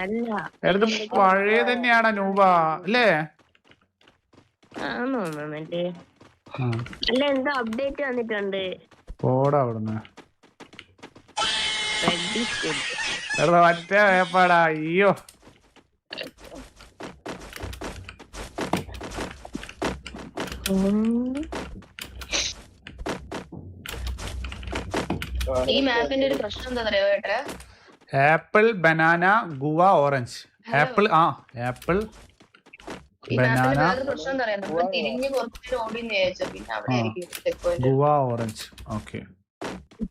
അല്ല എടുത്ത് പഴയ തന്നെയാണ് നൂബ അല്ലേ? ആണോ മറ്റേ അല്ല എന്തോ അപ്ഡേറ്റ് വന്നിട്ടുണ്ട്. പോടാ അവിടുന്ന് റെഡി സ്കൂട്ട്. മറ്റേ വേപ്പാടാ. അയ്യോ ഈ മാപ്പിന്റെ ഒരു പ്രശ്നം എന്താ പറയാ ഏട്ടാ? Apple banana guava orange. Apple apple banana പ്രശ്നം എന്താ പറയാ, നമ്മൾ തിരിഞ്ഞ് കുറച്ച് ഓടിന്ന് ചോദിച്ചാൽ പിന്നെ അവിടെ ആയിരിക്കും check point. Guava orange. Okay.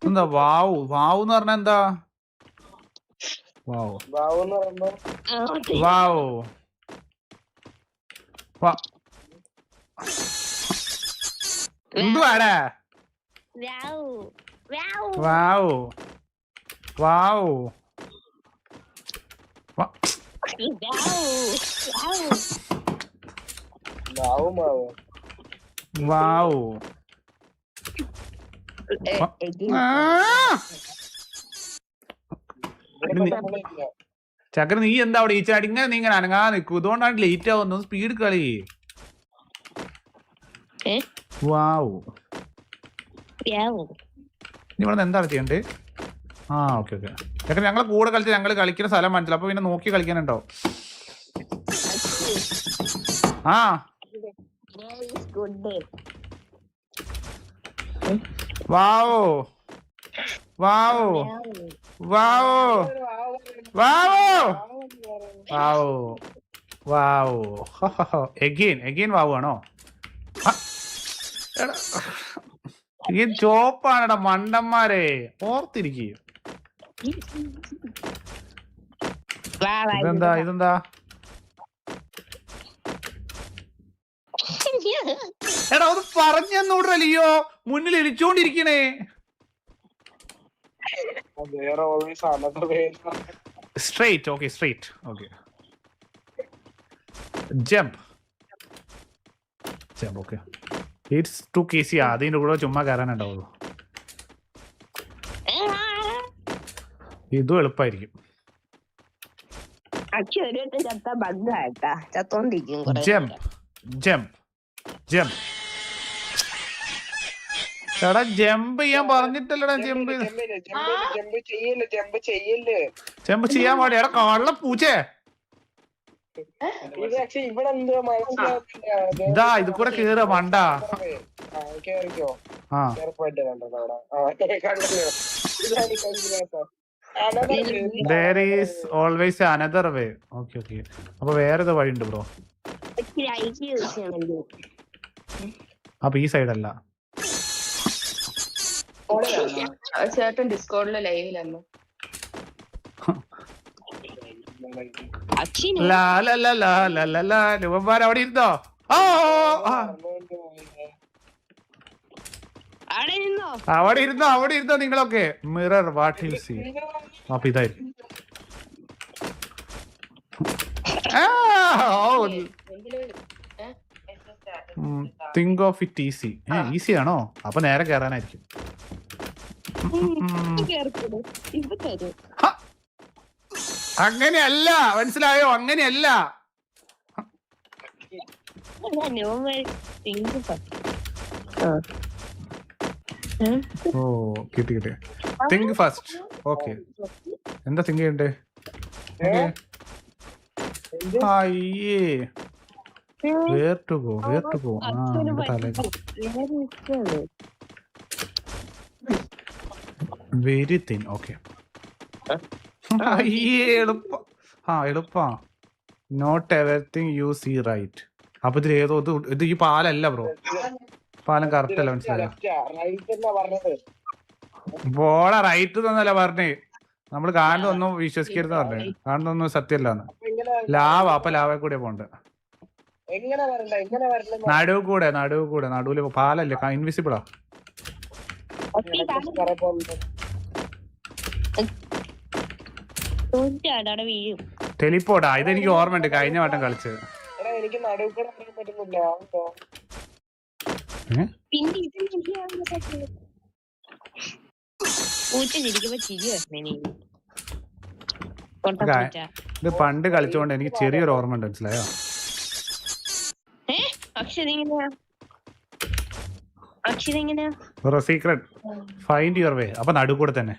എന്താ വാവ്? വാവ് എന്ന് പറഞ്ഞാ എന്താ? വാവ് വാവ് എന്തുവാടാ? വാവ് വാവ് വാവ്. ചക്ര നീ എന്താ അവിടെ ഈ ചാടി ഇങ്ങനെ നീ ഇങ്ങനെ അനങ്ങാ നിൽക്കും? ഇതുകൊണ്ടാണ് ലേറ്റ് ആവുന്നത്. സ്പീഡ് കളി. വാവ്. നീ ഇവിടെ എന്താണ് ചെയ്യണ്ടേ? Okay okay. ചക്ര ഞങ്ങളെ കൂടെ കളിച്ച് ഞങ്ങൾ കളിക്കുന്ന സ്ഥലം മനസ്സിലാവും. അപ്പൊ പിന്നെ നോക്കി കളിക്കാനുണ്ടോ? വാവോ വാവോ വാവോ വാവോ വാവോ വാവോ. എഗെയിൻ വാവു ആണോ? ഈ ചോപ്പാണെടാ മണ്ടന്മാരെ, ഓർത്തിരിക്കും. ഇതെന്താ ഇതെന്താ? എടാ അത് പറഞ്ഞൂടലിയോ, മുന്നിൽ ഇരിച്ചോണ്ടിരിക്കണേ. Straight. Okay straight. Okay jump jump. Okay it's 2 kg. അതിന്റെ കൂടെ ചുമ്മാ കയറാനുണ്ടാവുള്ളൂ. ഇതും എളുപ്പമായിരിക്കും. Jump jump jump. എടാ ജമ്പ് ചെയ്യാൻ പറഞ്ഞിട്ടല്ലടാ. ജമ്പ് ജമ്പ് ചെയ്യാൻ പാടില്ല. എടാ കള്ള പൂച്ചേ, ഇതാ ഇത് കൂടെ കേറുക മണ്ട. There is always another way. Okay okay. അപ്പൊ വേറെ വഴിയുണ്ട് ബ്രോ. അപ്പൊ ഈ സൈഡ് അല്ല. ചേട്ടൻ ഡിസ്കോഡിലെ ലൈവിലല്ല. അവിടെ ഇരുന്നോ? അവിടെ ഇരുന്നോ നിങ്ങളൊക്കെ. Mirror what you see. അപ്പൊ ഇതായിരിക്കും. Think of it easy. Easy ആണോ? അപ്പൊ നേരെ കയറാനായിരിക്കും. അങ്ങനെയല്ല, മനസ്സിലായോ? അങ്ങനെയല്ല. ഓ കിട്ടി. Think first. ഓക്കെ എന്താ തിങ്ക് ചെയ്യണ്ടേ? അയ്യേ where to go. Very thin. Okay എളുപ്പാ. Not everything you see right. അപ്പൊ ഇതിൽ ഏതോ ഇത് ഈ പാലല്ല ബ്രോ. പാലം കറക്റ്റ് അല്ല, മനസ്സിലായോ? പോടാ റൈറ്റ് തന്നല്ല പറഞ്ഞേ. നമ്മള് കാണുന്നൊന്നും വിശ്വസിക്കരുത് പറഞ്ഞേ. കാണുന്നൊന്നും സത്യല്ലാന്ന്. ലാവ. അപ്പൊ ലാവ കൂടെ പോണ്ട്. നടുവ് കൂടെ. നടുവില് പാലല്ലേ, ഇൻവിസിബിളാ. ടെലിപ്പോർട്ടാ. ഇതെനിക്ക് ഓർമ്മയുണ്ട്, കഴിഞ്ഞ വട്ടം കളിച്ചത്. ഇത് പണ്ട് കളിച്ചോണ്ട് എനിക്ക് ചെറിയൊരു ഓർമ്മ ഉണ്ട്, മനസ്സിലായോ? Secret find your way. അപ്പൊ നടുക്കൂടെ തന്നെ.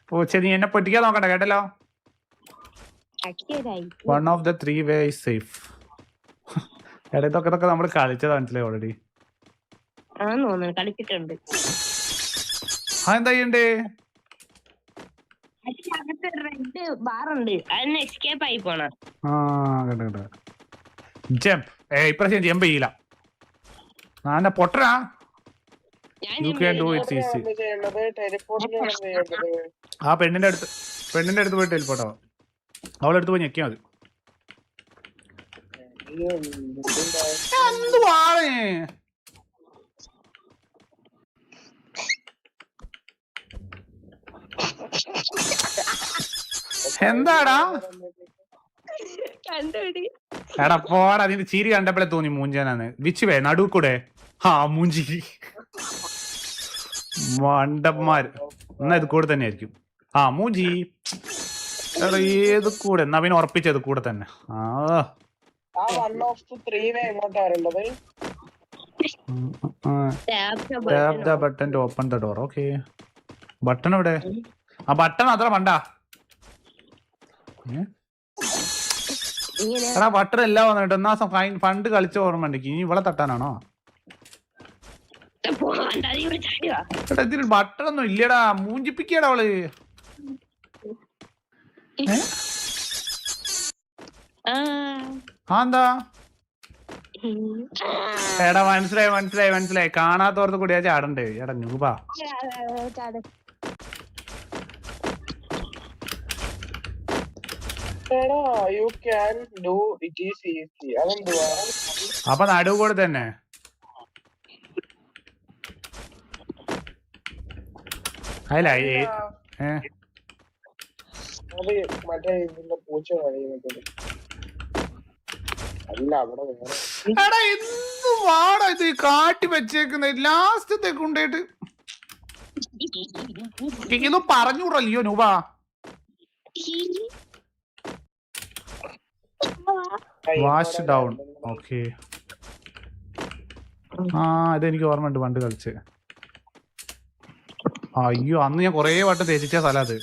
പൂച്ച നീ എന്നെ പൊട്ടിക്കാൻ നോക്കണ്ട കേട്ടല്ലോ. One of the 3 way is safe. ഇതൊക്കെ നമ്മൾ കളിച്ചത് മനസ്സിലായി ഓൾറെഡി. കളിച്ചിട്ടുണ്ട്. എന്താ ചെയ്യണ്ടേ? റെഡ് ബാർ ഉണ്ട്, അതിന് എസ്കേപ്പ് ആയി പോണം. ജമ്പ്. ഇപ്രാവശ്യം ജമ്പ് ചെയ്യില്ല. ഞാൻ പൊട്ടനാ. You can do it's easy. ആ പെണ്ണിന്റെ അടുത്ത് പോയി ടെലിപ്പോർട്ട് ആവാം. അവളെടുത്ത് പോയി ഞെക്കിയാ മതി. എന്തുവാണ് എന്താടാ? എടാ പോടാ, നിന്റെ ചിരി കണ്ടപ്പോഴേ തോന്നി മൂഞ്ചാനാന്ന്. Which way? നടുക്കൂടെ? ആ മൂഞ്ചി മണ്ടന്മാര്. എന്നാ ഇത് കൂടെ തന്നെ ആയിരിക്കും. ആ മൂഞ്ചി. എടാ ഏത് കൂടെ? എന്നാ പിന്നെ ഉറപ്പിച്ചത് കൂടെ തന്നെ. Tap the button to open the door. Okay, button എവിടെ? ആ ബട്ടൺ അത്ര വേണ്ട. എടാ ബട്ടൺ എല്ലാം വന്നിട്ട് എന്നാ ഫണ്ട് കളിച്ച ഓർമ്മ ഉണ്ട്. ഇനി ഇവിടെ തട്ടാനാണോ? എടാ ഇതിൽ ബട്ടൺ ഒന്നും ഇല്ലടാ, മൂഞ്ചിപ്പിക്കടാ അവള്. എന്താ? എടാ മനസ്സിലായി. കാണാത്തോർത്ത് കൂടിയാ ചാടണ്ടേ. എടാ ന്യൂബാ. അപ്പൊ നടുവ് കൂടെ തന്നെ. അല്ല എടാ എന്ത് വാടാ ഇത് കാട്ടി വെച്ചേക്കുന്ന ലാസ്റ്റത്തെ കൊണ്ടേട്ട്. ഇതൊന്നും പറഞ്ഞൂടല്ലോ നൂബാ. Wash down. ഓക്കെ. ഇതെനിക്ക് ഓർമ്മ ഉണ്ട് പണ്ട് കളിച്ച്. അയ്യോ അന്ന് ഞാൻ കൊറേ വട്ടം തേച്ചിച്ച സ്ഥലം അത്.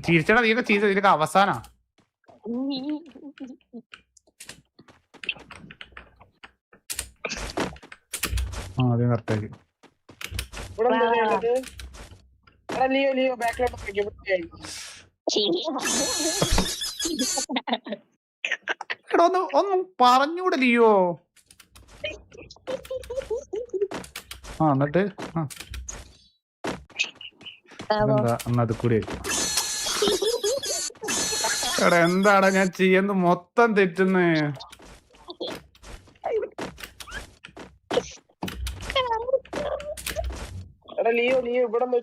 ചിരിച്ചടാ നീയൊക്കെ ചെയ്ത ഇതിലൊക്കെ അവസാനാ. അത് കറക്റ്റാക്കി. ഒന്നും പറഞ്ഞൂടെ ലിയോ. എന്നിട്ട് എന്താ അത് കൂടി. എടാ എന്താടാ ഞാൻ ചെയ്യുന്ന മൊത്തം തെറ്റുന്നേ.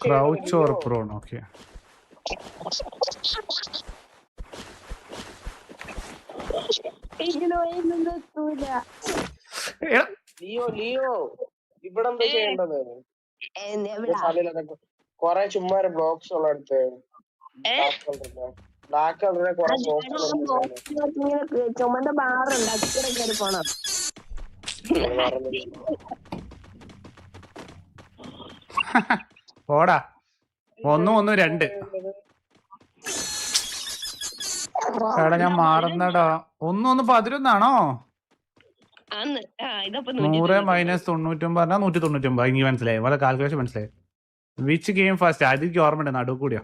Crouch or prone. ഓക്കെ. കൊറേ ചുമ്മാ ബ്ലോക്സ് ഉള്ള അടുത്ത് ബ്ലാക്ക് കളറിലെ കൊറേ ചുമന്ന ബാറുണ്ട്, അതിൽ കയറി പോണം. ഓടാ 1 1 2. എടാ ഞാൻ മാറുന്നടാ. 1 1 11 100 മൈനസ് 99 പറഞ്ഞാൽ 199. എനിക്ക് മനസ്സിലായി, വളരെ കാൽക്കുലേഷൻ മനസ്സിലായി. Which game first? അതെനിക്ക് ഓർമ്മ ഉണ്ട്, നടുവ് കൂടിയാ.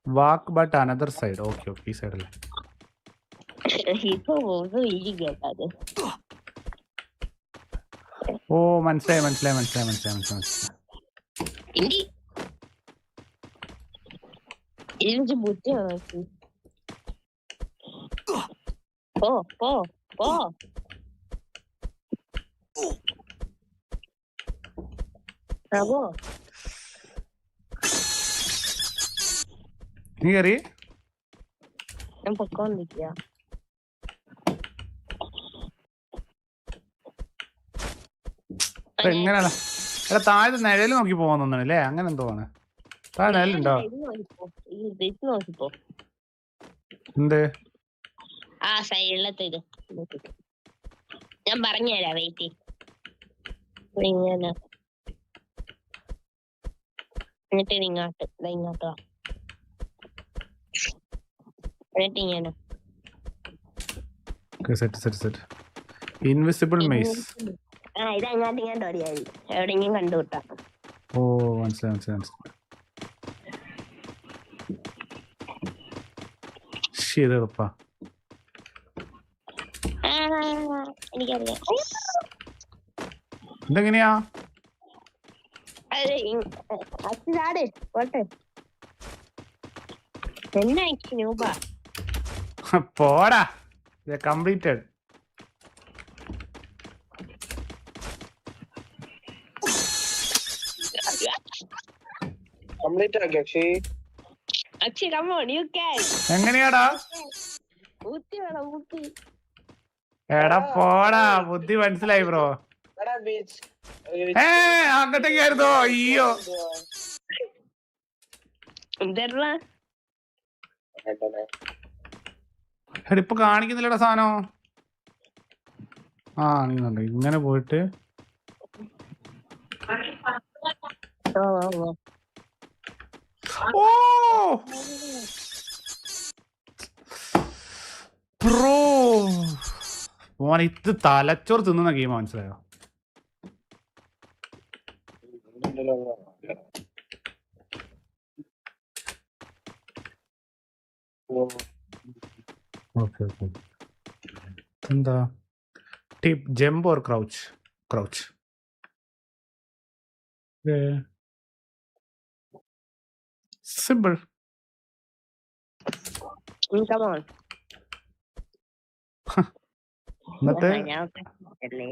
വാക്ക് ബട്ട് അനദർ സൈഡ്. ഓക്കെ ഈ സൈഡല്ലേ. ഓ മനസ്സിലായി. നീ കയറി ഞാൻ പൊക്കോണ്ടിരിക്കുക. എങ്ങനെയാ എടാ താഴെ നിഴല് നോക്കി പോകുന്നു അല്ലേ? അങ്ങനെ എന്തോ ആണ്. താഴെ നിഴലുണ്ടോ? നോക്കിപ്പോ എന്ത് ആ സൈഡിലത്തെ ഇത് നോക്കിക്കോ. ഞാൻ പറഞ്ഞുതരാം, വെയിറ്റ്. ഇങ്ങനെ എന്നിട്ട് ഇങ്ങോട്ട് ഇങ്ങോട്ട് വാ. എന്നിട്ട് ഇങ്ങനെ സെറ്റ് ഇൻവിസിബിൾ മെയ്സ്. ആ ഇത് അങ്ങോട്ട് ഇങ്ങോട്ട് ഓടിയാൽ മതി, എവിടെയെങ്കിലും കണ്ടുവിട്ടാ. ഓ മനസ്സിലായി. ശരി എളുപ്പാ. എനിക്കറിയാം. ഇതെങ്ങനെയാ? അച്ഛനാട് പോട്ടെ. എന്നാ നൂബ പോടാ, കംപ്ലീറ്റഡ്. കംപ്ലീറ്റ് ആക്കി Akshay. Akshay come on, you can. എങ്ങനെയാടാ? ഊത്തി വേണം, ഊത്തി. എടാ പോടാ, ബുദ്ധി മനസ്സിലായി ബ്രോ. എടാ ബീച്ച് അങ്ങോട്ടേക്കായിരുന്നോ? അയ്യോ എന്തെടാ എടാ ഇപ്പൊ കാണിക്കുന്നില്ലടാ സാധനം. ആ നീന്നുണ്ട് ഇങ്ങനെ പോയിട്ട്. ഓ ബ്രോ മോനെ ഇത് തലച്ചോറ് തിന്നുന്ന ഗെയിം മനസ്സിലായോ? ഓക്കെ എന്താ tip jump or crouch? Simple. come on. എന്നിട്ട് അല്ലേ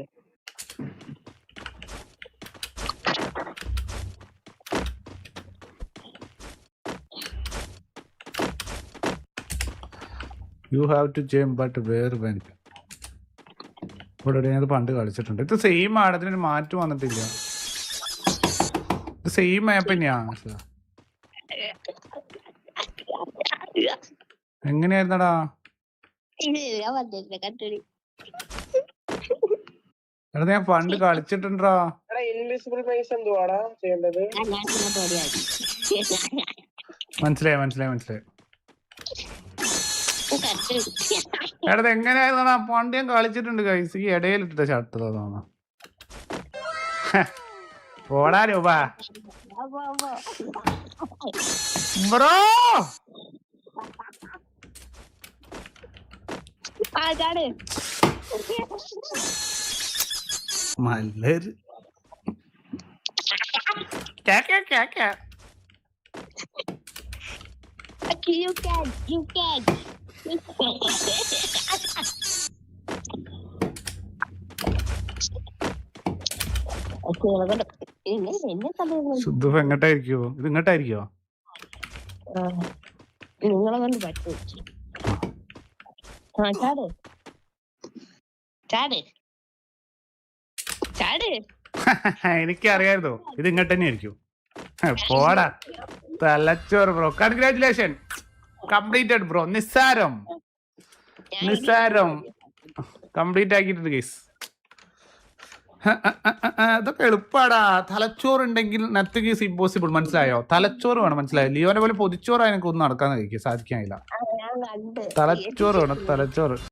you have to jump but where when. ഇവിടെ ഞാൻ പണ്ട് കളിച്ചിട്ടുണ്ട്. ഇത് സെയിം ആണ്, ഇതിനൊരു മാറ്റം വന്നിട്ടില്ല. ഇത് സെയിം മാപ്പ് തന്നെയാ. എങ്ങനെയായിരുന്നടാ? എടാ ഞാൻ പണ്ട് കളിച്ചിട്ടുണ്ടാ. എടാ ഇൻവിസിബിൾ മെയ്സ് എന്തുവാടാ ചെയ്യേണ്ടത്? മനസ്സിലായി. എടാ എങ്ങനെയായിരുന്നാ? പണ്ട് ഞാൻ കളിച്ചിട്ടുണ്ട് ഗൈസ്. ഈ ഇടയിലിട്ടിട്ട ഷർട്ട് തോന്നാ. പോടാ രൂപ ബ്രോ. നല്ലൊരു You can. ശുദ്ധ എങ്ങോട്ടായിരിക്കോ? ഇത് ഇങ്ങോട്ടായിരിക്കോ? നിങ്ങളെ കൊണ്ട് പറ്റും. എനിക്കറിയായിരുന്നു ഇത് ഇങ്ങോട്ട് തന്നെ ആയിരിക്കും. പോടാ തലച്ചോറ് ബ്രോ. Congratulation, completed bro. നിസ്സാരം കംപ്ലീറ്റ് ആക്കിയിട്ടുണ്ട് കേസ്. അതൊക്കെ എളുപ്പാടാ. തലച്ചോറുണ്ടെങ്കിൽ നത്തിങ് ഈസ് ഇമ്പോസിബിൾ. മനസ്സിലായോ? തലച്ചോറ് വേണം. മനസ്സിലായോ? ലിയോനെ പോലെ പൊതിച്ചോറ് എനിക്ക് ഒന്നും നടക്കാൻ സാധിക്കാനില്ല. തലച്ചോറ് വേണം, തലച്ചോറ്.